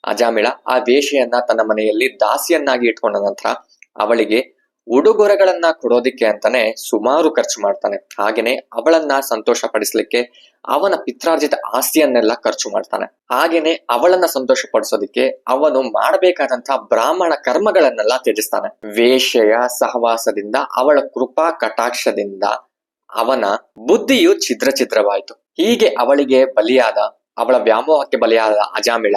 ಅಜಾಮಿಳ ಆ ವೇಷೆಯನ್ನ ತನ್ನ ಮನೆಯಲ್ಲಿ ದಾಸಿಯನ್ನಾಗಿ ಇಟ್ಕೊಂಡ ನಂತರ ಅವಳಿಗೆ ಉಡುಗೊರೆಗಳನ್ನ ಕೊಡೋದಿಕ್ಕೆ ಅಂತಾನೆ ಸುಮಾರು ಖರ್ಚು ಮಾಡ್ತಾನೆ. ಹಾಗೇನೆ ಅವಳನ್ನ ಸಂತೋಷ ಪಡಿಸ್ಲಿಕ್ಕೆ ಅವನ ಪಿತ್ರಾರ್ಜಿತ ಆಸ್ತಿಯನ್ನೆಲ್ಲ ಖರ್ಚು ಮಾಡ್ತಾನೆ. ಹಾಗೇನೆ ಅವಳನ್ನ ಸಂತೋಷ ಪಡಿಸೋದಿಕ್ಕೆ ಅವನು ಮಾಡಬೇಕಾದಂತಹ ಬ್ರಾಹ್ಮಣ ಕರ್ಮಗಳನ್ನೆಲ್ಲ ತ್ಯಜಿಸ್ತಾನೆ. ವೇಶ್ಯೆಯ ಸಹವಾಸದಿಂದ ಅವಳ ಕೃಪಾ ಕಟಾಕ್ಷದಿಂದ ಅವನ ಬುದ್ಧಿಯು ಛಿದ್ರವಾಯಿತು. ಹೀಗೆ ಅವಳ ವ್ಯಾಮೋಹಕ್ಕೆ ಬಲಿಯಾದ ಅಜಾಮಿಳ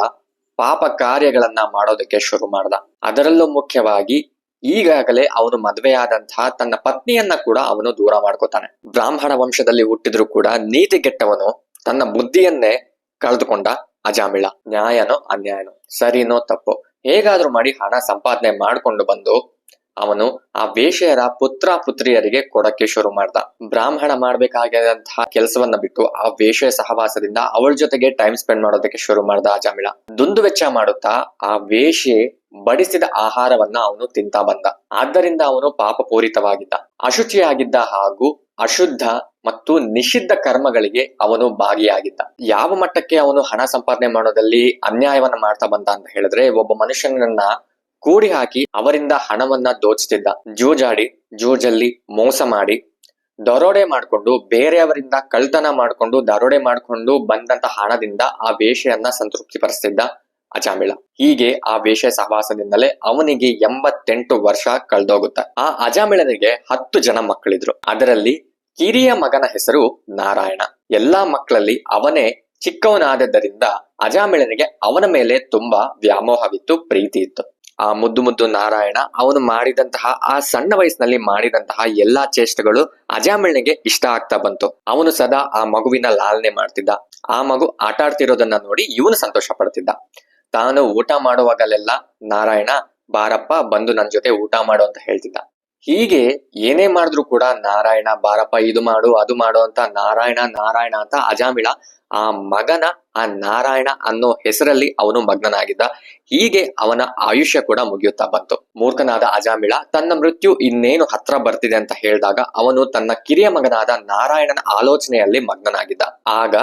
ಪಾಪ ಕಾರ್ಯಗಳನ್ನ ಮಾಡೋದಕ್ಕೆ ಶುರು ಮಾಡ್ದ. ಅದರಲ್ಲೂ ಮುಖ್ಯವಾಗಿ ಈಗಾಗಲೇ ಅವನು ಮದುವೆಯಾದಂತಹ ತನ್ನ ಪತ್ನಿಯನ್ನ ಕೂಡ ಅವನು ದೂರ ಮಾಡ್ಕೋತಾನೆ. ಬ್ರಾಹ್ಮಣ ವಂಶದಲ್ಲಿ ಹುಟ್ಟಿದ್ರು ಕೂಡ ನೀತಿಗೆಟ್ಟವನು ತನ್ನ ಬುದ್ಧಿಯನ್ನೇ ಕಳೆದುಕೊಂಡ ಅಜಾಮಿಳ. ನ್ಯಾಯನೋ ಅನ್ಯಾಯನೋ, ಸರಿನೋ ತಪ್ಪೋ, ಹೇಗಾದ್ರೂ ಮಾಡಿ ಹಣ ಸಂಪಾದನೆ ಮಾಡ್ಕೊಂಡು ಬಂದು ಅವನು ಆ ವೇಶ್ಯೆಯರ ಪುತ್ರ ಪುತ್ರಿಯರಿಗೆ ಕೊಡಕ್ಕೆ ಶುರು ಮಾಡ್ದ. ಬ್ರಾಹ್ಮಣ ಮಾಡ್ಬೇಕಾಗಿದಂತಹ ಕೆಲಸವನ್ನ ಬಿಟ್ಟು ಆ ವೇಶ್ಯೆಯ ಸಹವಾಸದಿಂದ ಅವಳ ಜೊತೆಗೆ ಟೈಮ್ ಸ್ಪೆಂಡ್ ಮಾಡೋದಕ್ಕೆ ಶುರು ಮಾಡ್ದ ಅಜಾಮಿಳ. ದುಂದು ವೆಚ್ಚ ಮಾಡುತ್ತಾ ಆ ವೇಶ್ಯೆ ಬಡಿಸಿದ ಆಹಾರವನ್ನ ಅವನು ತಿಂತಾ ಬಂದ. ಆದ್ದರಿಂದ ಅವನು ಪಾಪಪೂರಿತವಾಗಿದ್ದ, ಅಶುಚಿಯಾಗಿದ್ದ ಹಾಗೂ ಅಶುದ್ಧ ಮತ್ತು ನಿಷಿದ್ಧ ಕರ್ಮಗಳಿಗೆ ಅವನು ಭಾಗಿಯಾಗಿದ್ದ. ಯಾವ ಮಟ್ಟಕ್ಕೆ ಅವನು ಹಣ ಸಂಪಾದನೆ ಮಾಡೋದಲ್ಲಿ ಅನ್ಯಾಯವನ್ನ ಮಾಡ್ತಾ ಬಂದ ಅಂತ ಹೇಳಿದ್ರೆ, ಒಬ್ಬ ಮನುಷ್ಯನನ್ನ ಕೂಡಿ ಹಾಕಿ ಅವರಿಂದ ಹಣವನ್ನ ದೋಚ್ತಿದ್ದ. ಜೂಜಲ್ಲಿ ಮೋಸ ಮಾಡಿ ದರೋಡೆ ಮಾಡ್ಕೊಂಡು, ಬೇರೆಯವರಿಂದ ಕಳ್ತನ ಮಾಡ್ಕೊಂಡು ದರೋಡೆ ಮಾಡ್ಕೊಂಡು ಬಂದಂತ ಹಣದಿಂದ ಆ ವೇಷೆಯನ್ನ ಸಂತೃಪ್ತಿ ಪಡಿಸ್ತಿದ್ದ ಅಜಾಮಿಳ. ಹೀಗೆ ಆ ವೇಷ ಸಹವಾಸದಿಂದಲೇ ಅವನಿಗೆ 88 ವರ್ಷ ಕಳೆದೋಗುತ್ತೆ. ಆ ಅಜಾಮಿಳನಿಗೆ 10 ಜನ ಮಕ್ಕಳಿದ್ರು. ಅದರಲ್ಲಿ ಕಿರಿಯ ಮಗನ ಹೆಸರು ನಾರಾಯಣ. ಎಲ್ಲಾ ಮಕ್ಕಳಲ್ಲಿ ಅವನೇ ಚಿಕ್ಕವನಾದದ್ದರಿಂದ ಅಜಾಮಿಳನಿಗೆ ಅವನ ಮೇಲೆ ತುಂಬಾ ವ್ಯಾಮೋಹವಿತ್ತು, ಪ್ರೀತಿ ಇತ್ತು. ಆ ಮುದ್ದು ನಾರಾಯಣ ಅವನು ಮಾಡಿದಂತಹ ಆ ಸಣ್ಣ ವಯಸ್ಸಿನಲ್ಲಿ ಮಾಡಿದಂತಹ ಎಲ್ಲಾ ಚೇಷ್ಟೆಗಳು ಅಜಾಮಿಳನಿಗೆ ಇಷ್ಟ ಆಗ್ತಾ ಬಂತು. ಅವನು ಸದಾ ಆ ಮಗುವಿನ ಲಾಲನೆ ಮಾಡ್ತಿದ್ದ. ಆ ಮಗು ಆಟ ಆಡ್ತಿರೋದನ್ನ ನೋಡಿ ಇವನು ಸಂತೋಷ ಪಡ್ತಿದ್ದ. ತಾನು ಊಟ ಮಾಡುವಾಗಲೆಲ್ಲ ನಾರಾಯಣ ಬಾರಪ್ಪ ಬಂದು ನನ್ ಜೊತೆ ಊಟ ಮಾಡು ಅಂತ ಹೇಳ್ತಿದ್ದ. ಹೀಗೆ ಏನೇ ಮಾಡಿದ್ರು ಕೂಡ ನಾರಾಯಣ ಬಾರಪ್ಪ ಇದು ಮಾಡು ಅದು ಮಾಡು ಅಂತ ನಾರಾಯಣ ಅಂತ ಅಜಾಮಿಳ ಆ ಮಗನ ಆ ನಾರಾಯಣ ಅನ್ನೋ ಹೆಸರಲ್ಲಿ ಅವನು ಮಗ್ನನಾಗಿದ್ದ. ಹೀಗೆ ಅವನ ಆಯುಷ್ಯ ಕೂಡ ಮುಗಿಯುತ್ತಾ ಬಂತು. ಮೂರ್ಖನಾದ ಅಜಾಮಿಳ ತನ್ನ ಮೃತ್ಯು ಇನ್ನೇನು ಹತ್ರ ಬರ್ತಿದೆ ಅಂತ ಹೇಳಿದಾಗ ಅವನು ತನ್ನ ಕಿರಿಯ ಮಗನಾದ ನಾರಾಯಣನ ಆಲೋಚನೆಯಲ್ಲಿ ಮಗ್ನನಾಗಿದ್ದ. ಆಗ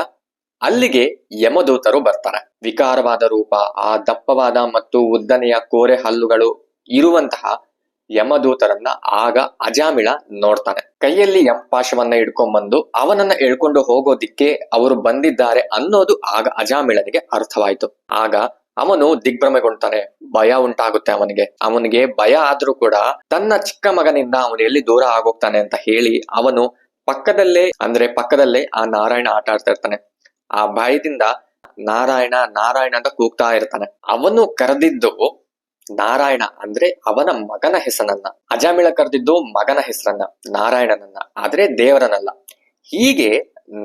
ಅಲ್ಲಿಗೆ ಯಮದೂತರು ಬರ್ತಾರೆ. ವಿಕಾರವಾದ ರೂಪ, ಆ ದಪ್ಪವಾದ ಮತ್ತು ಉದ್ದನೆಯ ಕೋರೆ ಹಲ್ಲುಗಳು ಇರುವಂತಹ ಯಮದೂತರನ್ನ ಆಗ ಅಜಾಮಿಳ ನೋಡ್ತಾನೆ. ಕೈಯಲ್ಲಿ ಯಮಪಾಶವನ್ನ ಹಿಡ್ಕೊಂಡ್ಬಂದು ಅವನನ್ನ ಎಳ್ಕೊಂಡು ಹೋಗೋದಿಕ್ಕೆ ಅವರು ಬಂದಿದ್ದಾರೆ ಅನ್ನೋದು ಆಗ ಅಜಾಮಿಳನಿಗೆ ಅರ್ಥವಾಯ್ತು. ಆಗ ಅವನು ದಿಗ್ಭ್ರಮೆಗೊಂಡ್ತಾನೆ, ಭಯ ಉಂಟಾಗುತ್ತೆ ಅವನಿಗೆ ಭಯ ಆದ್ರೂ ಕೂಡ ತನ್ನ ಚಿಕ್ಕ ಮಗನಿಂದ ಅವನು ಎಲ್ಲಿ ದೂರ ಆಗೋಗ್ತಾನೆ ಅಂತ ಹೇಳಿ ಅವನು ಪಕ್ಕದಲ್ಲೇ ಆ ನಾರಾಯಣ ಆಟ ಆಡ್ತಾ ಇರ್ತಾನೆ. ಆ ಭಯದಿಂದ ನಾರಾಯಣ ಅಂತ ಕೂಗ್ತಾ ಇರ್ತಾನೆ. ಅವನು ಕರೆದಿದ್ದು ನಾರಾಯಣ ಅಂದ್ರೆ ಅವನ ಮಗನ ಹೆಸರನ್ನ, ಅಜಾಮಿಳ ಕರೆದಿದ್ದು ಮಗನ ಹೆಸರನ್ನ, ನಾರಾಯಣನನ್ನ, ಆದ್ರೆ ದೇವರನಲ್ಲ. ಹೀಗೆ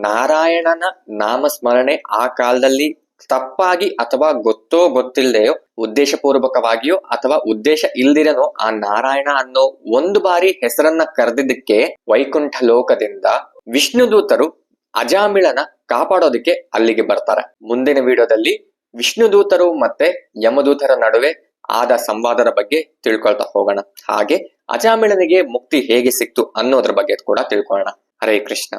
ನಾರಾಯಣನ ನಾಮಸ್ಮರಣೆ ಆ ಕಾಲದಲ್ಲಿ ತಪ್ಪಾಗಿ ಅಥವಾ ಗೊತ್ತೋ ಗೊತ್ತಿಲ್ಲದೆಯೋ, ಉದ್ದೇಶಪೂರ್ವಕವಾಗಿಯೋ ಅಥವಾ ಉದ್ದೇಶ ಇಲ್ದಿರನೋ ಆ ನಾರಾಯಣ ಅನ್ನೋ ಒಂದು ಬಾರಿ ಹೆಸರನ್ನ ಕರೆದಿದ್ದಕ್ಕೆ ವೈಕುಂಠ ಲೋಕದಿಂದ ವಿಷ್ಣುದೂತರು ಅಜಾಮಿಳನ ಕಾಪಾಡೋದಕ್ಕೆ ಅಲ್ಲಿಗೆ ಬರ್ತಾರೆ. ಮುಂದಿನ ವಿಡಿಯೋದಲ್ಲಿ ವಿಷ್ಣುದೂತರು ಮತ್ತೆ ಯಮದೂತರ ನಡುವೆ ಆದ ಸಂವಾದದ ಬಗ್ಗೆ ತಿಳ್ಕೊಳ್ತಾ ಹೋಗೋಣ. ಹಾಗೆ ಅಜಾಮಿಳನಿಗೆ ಮುಕ್ತಿ ಹೇಗೆ ಸಿಕ್ತು ಅನ್ನೋದ್ರ ಬಗ್ಗೆ ಕೂಡ ತಿಳ್ಕೊಳ್ಳೋಣ. ಹರೇ ಕೃಷ್ಣ.